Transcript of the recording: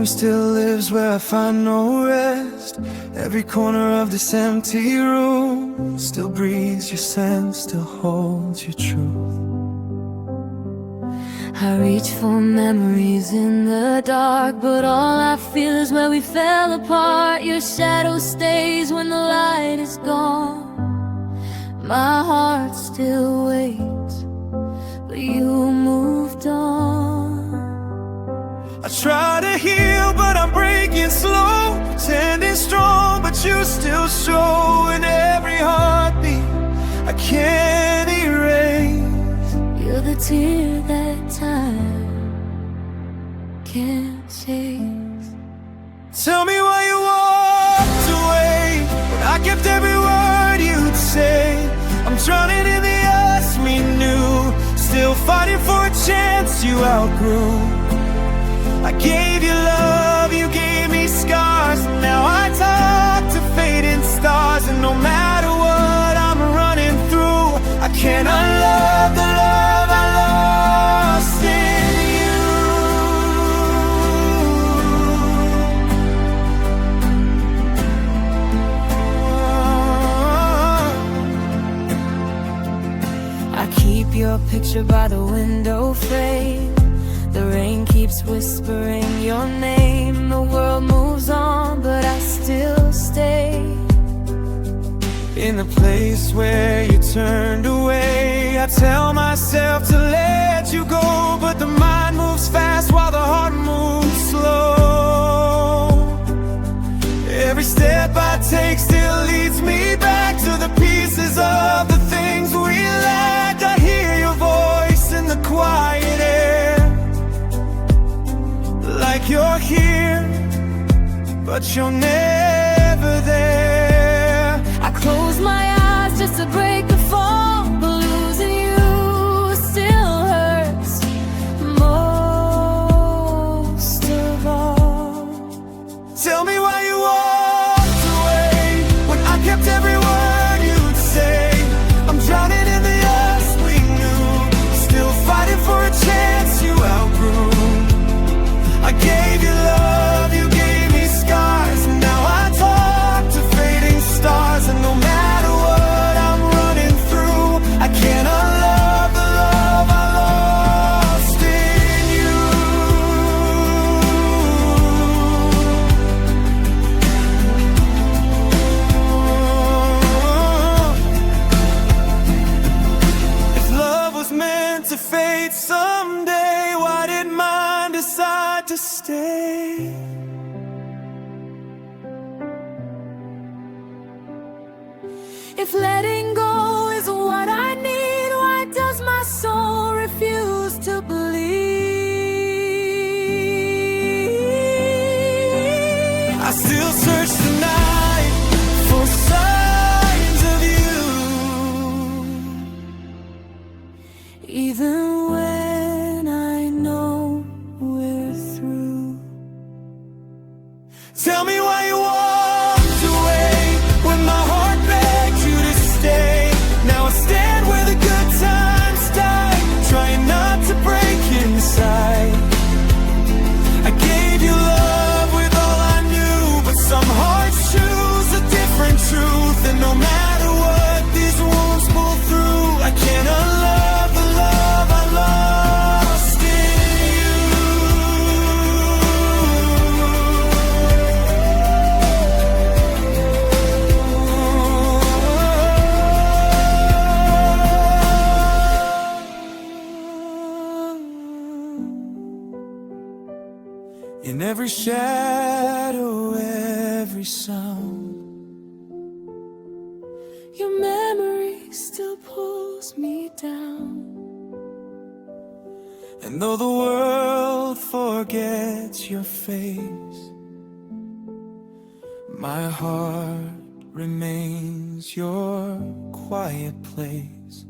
dream still lives where I find no rest. Every corner of this empty room still breathes your scent, still holds your truth. I reach for memories in the dark, but all I feel is where we fell apart. Your shadow stays when the light is gone. My heart still waits, but you moved on. I try to heal, but I'm breaking slow, pretending strong, but you still show in every heartbeat I can't erase. You're the tear that time can't chase. Tell me why you walked away when I kept every word you'd say. I'm drowning in the us we knew, still fighting for a chance you outgrew. I gave you love, you gave me scars. Now I talk to fading stars, and no matter what I'm running through, I can't unlove the love I lost in you. I keep your picture by the window frame. The rain keeps whispering your name. The world moves on, but I still stay In the place where you turned away. I tell myself to let you go, but the mind moves fast while the heart moves slow. Every step I take still leads me back to the pieces of the things we lacked. I hear your voice in the quiet air, like you're here, but you're never there. I close my eyes just to break the fall, but losing you still hurts most of all. Tell me why you walked away when I kept every word you'd say. I'm drowning in the us we knew, still fighting for a chance you outgrew. I gave you love, you gave me scars. Now I talk to fading stars, and no matter what I'm running through, I can't unlove the love I lost in you. If love was meant to fade someday, why did mine decide to stay? If letting go is what I need, why does my soul refuse to believe? I still search tonight for signs of you, even when I know we're through. Tell me why you walked away when my heart begged you to stay. Now I stand where the good times die, trying not to break inside. I gave you love with all I knew, but some hearts choose a different truth. And no matter what these wounds pull through, I can't unlove the love I lost in you. In every shadow, every sound, Your memory still pulls me down. and though the world forgets your face, my heart remains your quiet place.